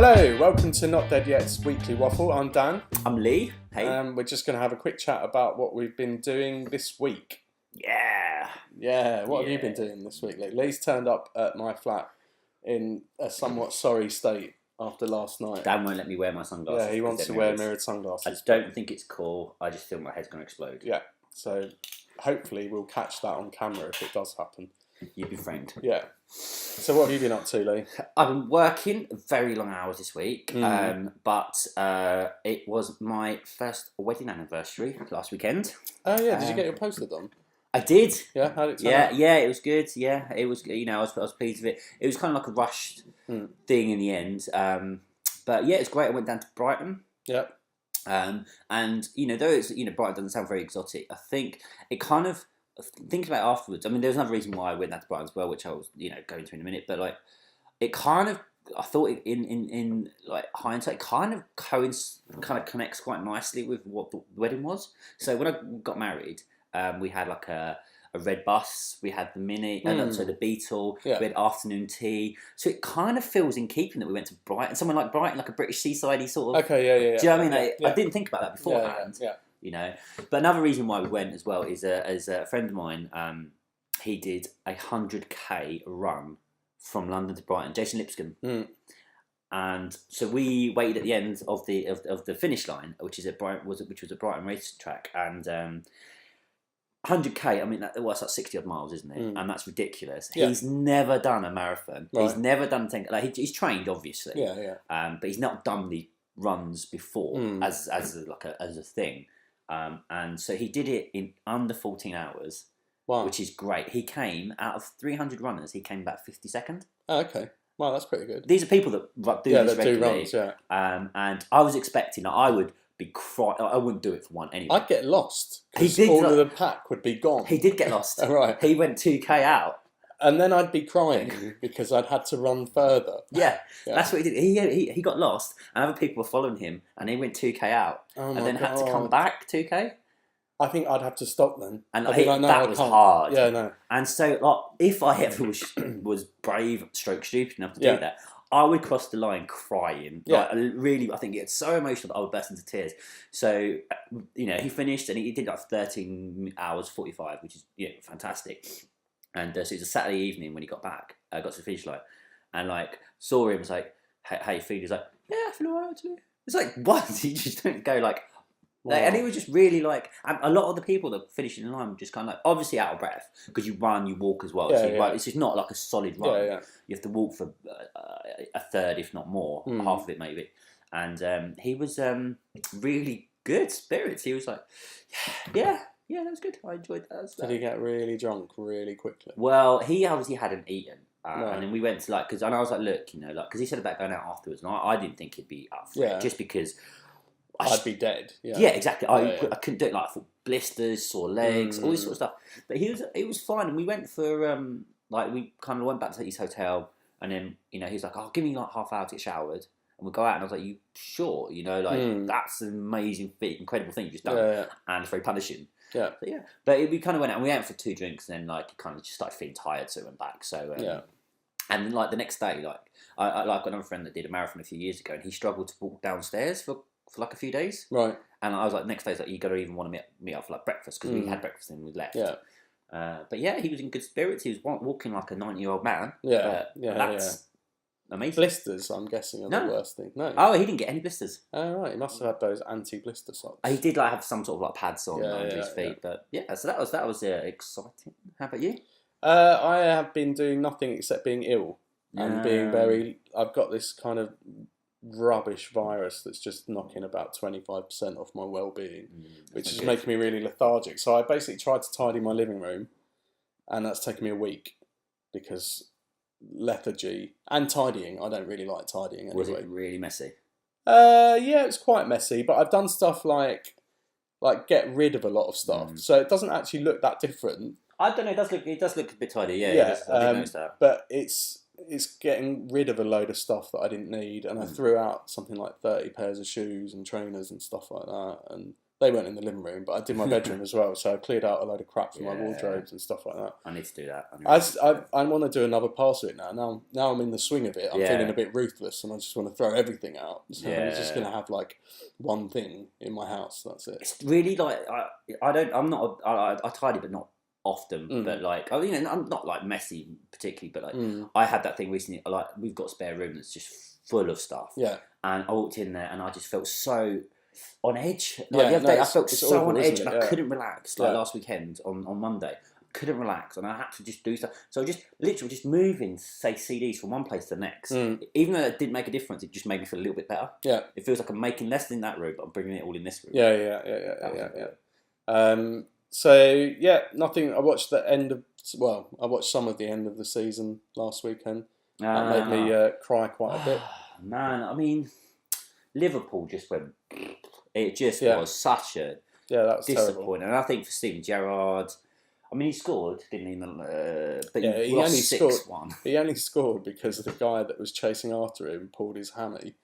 Hello, welcome to Not Dead Yet's weekly waffle. I'm Dan. I'm Lee. Hey. We're just going to have a quick chat about what we've been doing this week. Yeah. What have you been doing this week, Lee? Lee's turned up at my flat in a somewhat sorry state after last night. Dan won't let me wear my sunglasses. Yeah, he wants to wear mirrored sunglasses. I don't think it's cool. I just feel my head's going to explode. Yeah, so hopefully we'll catch that on camera if it does happen. You'd be framed. Yeah. So what have you been up to, Lee? I've been working very long hours this week, but it was my first wedding anniversary last weekend. Oh yeah, did you get your poster done? I did. Yeah, how did it turn out? Yeah, it was good. Yeah, it was. You know, I was pleased with it. It was kind of like a rushed thing in the end, but yeah, it's great. I went down to Brighton. Yeah. And though it's Brighton doesn't sound very exotic, I think it kind of. Thinking about it afterwards, I mean, there's another reason why I went down to Brighton as well, which I was, going to in a minute. But like, it kind of, I thought in like hindsight, kind of connects quite nicely with what the wedding was. So when I got married, we had like a red bus, we had the Mini, so the Beetle, we had afternoon tea. So it kind of feels in keeping that we went to Brighton, somewhere like Brighton, like a British seaside sort of. Okay, yeah. Do you know what I mean? I didn't think about that beforehand. Yeah. But another reason why we went as well is a friend of mine. He did 100k run from London to Brighton, Jason Lipscomb, and so we waited at the end of the finish line, which is at Brighton, which was a Brighton racetrack, and 100k. I mean, that's like 60 odd miles, isn't it? And that's ridiculous. Yeah. He's never done a marathon. Right. He's never done things like he's trained, obviously. Yeah. But he's not done the runs before as a thing. And so he did it in under 14 hours, which is great. He came out of 300 runners. He came back 52nd. Oh, okay. Wow, that's pretty good. These are people that do this regularly. Do runs, and I was expecting that I would be I wouldn't do it for one anyway. I'd get lost. All of the pack would be gone. He did get lost. Right. He went 2k out. And then I'd be crying because I'd had to run further. Yeah. That's what he did. He got lost, and other people were following him, and he went 2k out, and then had to come back 2k. I think I'd have to stop then. And that was hard. Yeah, no. And so, if I ever was brave, stroke stupid enough to do that, I would cross the line crying. Yeah. Really, I think it's so emotional that I would burst into tears. So, he finished, and he did like 13 hours 45, which is fantastic. And so it was a Saturday evening when he got back, got to the finish line, and saw him, was like, how you feel? He's like, yeah, I feel alright actually. It's like, what? You just don't go and he was just really and a lot of the people that finished in the line were just kind of obviously out of breath, because you run, you walk as well. It's just not like a solid run. Yeah. You have to walk for a third, if not more, half of it maybe. And he was really good spirits. He was like, yeah, that was good. I enjoyed that. Did he get really drunk really quickly? Well, he obviously hadn't eaten. And then we went to because I was like, look, because he said about going out afterwards, and I didn't think he'd be up for it, just because I'd be dead. Yeah, exactly. I couldn't do it. I thought blisters, sore legs, all this sort of stuff. But it was fine, and we went for we kind of went back to his hotel, and then he was like, "Oh, give me half hour to get showered." And we'll go out, and I was like, "You sure? That's an amazing feat, incredible thing you've just done, and it's very punishing." Yeah. So, but we kind of went out, and we went for 2 drinks, and then he kind of just started feeling tired, so we went back. So and the next day, I got another friend that did a marathon a few years ago, and he struggled to walk downstairs for a few days. Right. And I was like, next day, you got to even want to meet up for breakfast, because we had breakfast and we left. Yeah. But he was in good spirits. He was walking like a 90-year-old man. Yeah. That's amazing. Blisters, I'm guessing, are the worst thing. No. Oh, he didn't get any blisters. Oh, right. He must have had those anti-blister socks. He did have some sort of pads on under his feet. Yeah. But so that was exciting. How about you? I have been doing nothing except being ill and being I've got this kind of rubbish virus that's just knocking about 25% off my well-being, which is making me really lethargic. So I basically tried to tidy my living room, and that's taken me a week, because lethargy and tidying, I don't really like tidying anyway. Was it really messy? Yeah, it's quite messy, but I've done stuff like get rid of a lot of stuff, so it doesn't actually look that different. I don't know. It does look a bit tidy. Yeah. I did notice that. But it's getting rid of a load of stuff that I didn't need, and I threw out something like 30 pairs of shoes and trainers and stuff like that, and They weren't in the living room, but I did my bedroom as well. So I cleared out a load of crap from my wardrobes and stuff like that. I need to do that. I want to do another pass of it now. Now I'm in the swing of it. I'm feeling a bit ruthless, and I just want to throw everything out. So I'm just going to have like one thing in my house. That's it. It's really like I tidy, but not often. But like I'm not like messy particularly. But like I had that thing recently. Like we've got a spare room that's just full of stuff. Yeah. And I walked in there and I just felt so on edge. Like the other day, I felt so awful, on edge, and I couldn't relax. Like last weekend on Monday, I couldn't relax, and I had to just do stuff. So I just literally moving, say, CDs from one place to the next. Even though it didn't make a difference, it just made me feel a little bit better. Yeah, it feels like I'm making less in that room, but I'm bringing it all in this room. So nothing. I watched the end of. Well, I watched some of the end of the season last weekend. That made me cry quite a bit. Man, I mean, Liverpool just went. It just was such a that was disappointment. terrible. And I think for Steven Gerrard, I mean, he scored, didn't he? But he only scored. He only scored because the guy that was chasing after him pulled his hammy.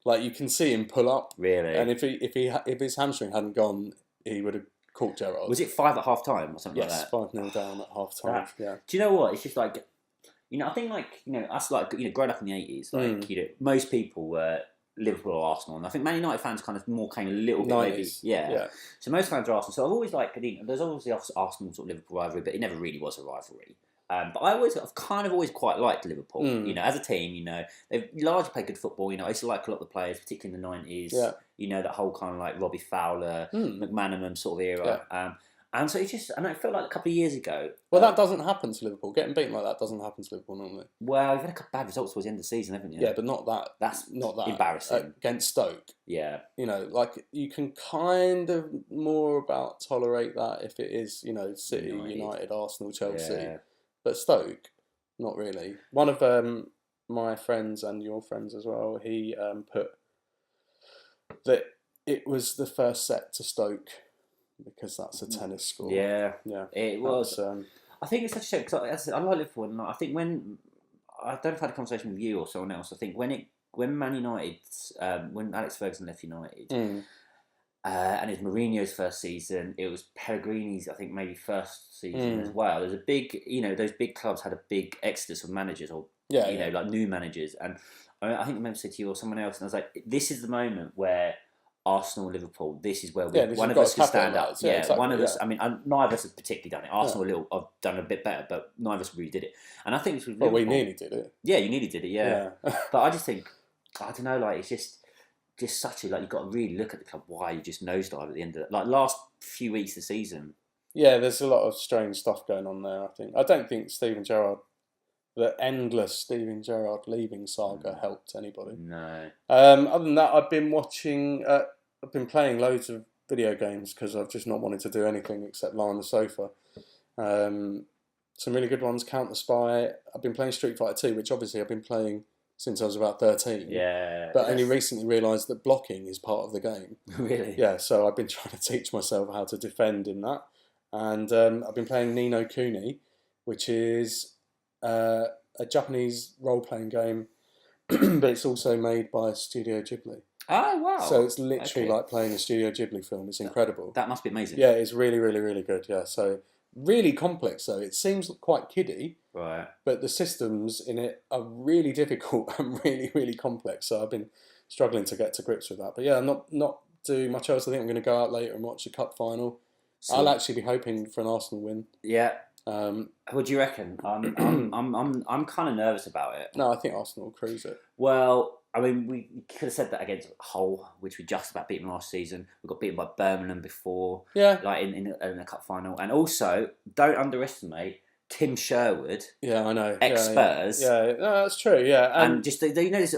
Like you can see him pull up. Really. And if his hamstring hadn't gone, he would have caught Gerrard. Was it 5 at half time or something like that? Yes, 5-0 down at half time. Yeah. Do you know what? It's just like, I think like us like growing up in the 80s, like most people were Liverpool or Arsenal, and I think Man United fans kind of more came a little bit 90s. maybe, So most fans are Arsenal. So I've always like there's always the Arsenal sort of Liverpool rivalry, but it never really was a rivalry. But I've kind of always quite liked Liverpool. As a team, they've largely played good football. I used to like a lot of the players, particularly in the 90s. Yeah. That whole kind of like Robbie Fowler, McManaman sort of era. Yeah. And so it felt like a couple of years ago. Well, that doesn't happen to Liverpool. Getting beaten like that doesn't happen to Liverpool normally. Well, you've had a couple of bad results towards the end of the season, haven't you? Yeah, but not that. That's not that embarrassing. Against Stoke. Yeah. Like you can kind of more about tolerate that if it is, City, United, Arsenal, Chelsea. Yeah. But Stoke, not really. One of my friends and your friends as well, he put that it was the first set to Stoke. Because that's a tennis score. Yeah, it was. I think it's such a shame because I like Liverpool, and I think when I don't know if I had a conversation with you or someone else. I think when Man United, when Alex Ferguson left United, and it was Mourinho's first season, it was Pellegrini's I think maybe first season as well. There's a big, those big clubs had a big exodus of managers or like new managers, and I think I remember saying to you or someone else, and I was like, this is the moment where Arsenal, Liverpool. This is where one of us can stand up. Yeah, exactly, one of us. I mean, neither of us have particularly done it. Arsenal, have done a bit better, but neither of us really did it. And I think it's with Liverpool. Well, we nearly did it. Yeah, you nearly did it. Yeah. But I just think, I don't know. Like it's just such a you've got to really look at the club. Why you just nosedive at the end of it. Like last few weeks of the season. Yeah, there's a lot of strange stuff going on there. I don't think Steven Gerrard. The endless Steven Gerrard leaving saga helped anybody. No. Other than that, I've been watching. I've been playing loads of video games because I've just not wanted to do anything except lie on the sofa. Some really good ones. Counter Spy. I've been playing Street Fighter 2, which obviously I've been playing since I was about 13. Yeah. But only recently realised that blocking is part of the game. Really? Yeah. So I've been trying to teach myself how to defend in that, and I've been playing Ni no Kuni, which is a Japanese role-playing game, but it's also made by Studio Ghibli. Oh, wow. So it's literally like playing a Studio Ghibli film. It's incredible. That must be amazing. Yeah, it's really, really, really good. Yeah, so really complex though. It seems quite kiddie. Right. But the systems in it are really difficult and really, really complex. So I've been struggling to get to grips with that. But yeah, I'm not doing much else. I think I'm going to go out later and watch the cup final. So, I'll actually be hoping for an Arsenal win. Yeah. What do you reckon? I'm kind of nervous about it. No, I think Arsenal will cruise it. Well, I mean, we could have said that against Hull, which we just about beaten last season. We got beaten by Birmingham before, like in a cup final. And also, don't underestimate Tim Sherwood. Yeah, I know. Ex-Spurs. Yeah, no, that's true. Yeah, and just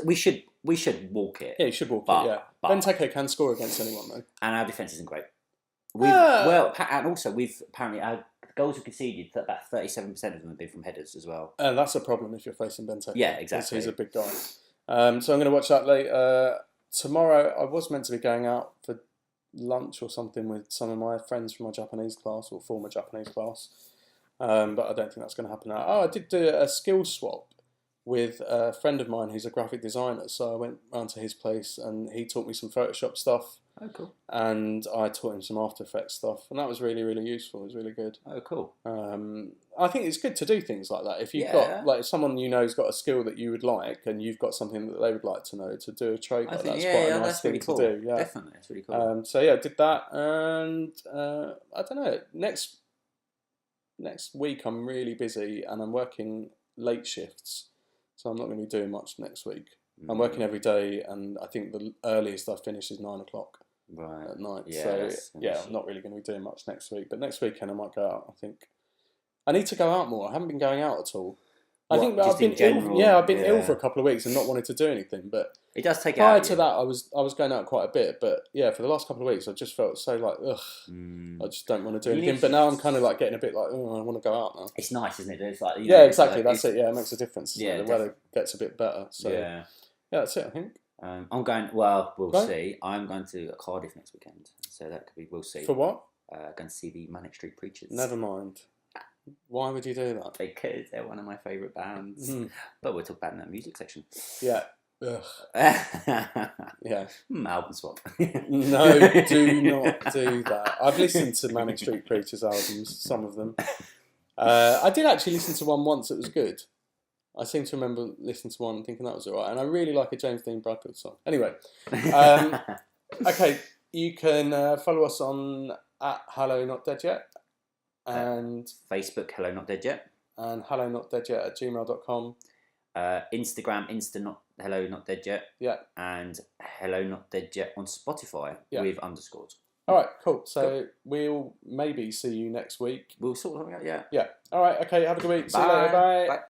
we should walk it. Yeah, you should walk it. Yeah, Benteke can score against anyone though. And our defence isn't great. And also we've apparently our goals we conceded, about 37% of them have been from headers as well. And that's a problem if you're facing Benteke. Yeah, exactly. He's a big guy. So I'm going to watch that later. Tomorrow, I was meant to be going out for lunch or something with some of my friends from my Japanese class or former Japanese class. But I don't think that's going to happen now. Oh, I did do a skill swap with a friend of mine who's a graphic designer. So I went round to his place and he taught me some Photoshop stuff. Oh, cool. And I taught him some After Effects stuff, and that was really, really useful. It was really good. Oh, cool. I think it's good to do things like that. If you've got, like, if someone you know has got a skill that you would like, and you've got something that they would like to know, to do a trade like that's quite a nice thing to do. Yeah, definitely, it's really cool. So yeah, I did that, and I don't know. Next week I'm really busy, and I'm working late shifts, so I'm not going to be doing much next week. I'm working every day, and I think the earliest I finish is 9 o'clock at night. Yeah, so yeah, I'm not really going to be doing much next week. But next weekend I might go out. I think I need to go out more. I haven't been going out at all. I think I've been ill. Yeah, I've been ill for a couple of weeks and not wanted to do anything. But it does take prior to that, I was going out quite a bit. But yeah, for the last couple of weeks, I just felt so like, ugh, I just don't want to do anything. But now I'm kind of like getting a bit like, oh, I want to go out now. It's nice, isn't it? It's like, yeah, exactly. That's it. Yeah, it makes a difference. Yeah, the weather gets a bit better. So yeah, that's it. I think. I'm going. Well, we'll see. I'm going to Cardiff next weekend, so that could be. We'll see. For what? Going to see the Manic Street Preachers. Never mind. Why would you do that? Because they're one of my favourite bands. But we'll talk about it in that music section. Yeah. Ugh. Yeah. Album swap. No, do not do that. I've listened to Manic Street Preachers albums, some of them. I did actually listen to one once. It was good. I seem to remember listening to one and thinking that was alright. And I really like a James Dean Bradfield song. Anyway. Okay. You can follow us on @HelloNotDeadYet. And Facebook, Hello Not Dead Yet. And hellonotdeadyet@gmail.com. Instagram, Hello Not Dead Yet. Yeah. And Hello Not Dead Yet on Spotify with underscores. All right, cool. So we'll maybe see you next week. We'll sort something out, yeah. Yeah. All right, okay, have a good week. Bye. See you later. Bye. Bye.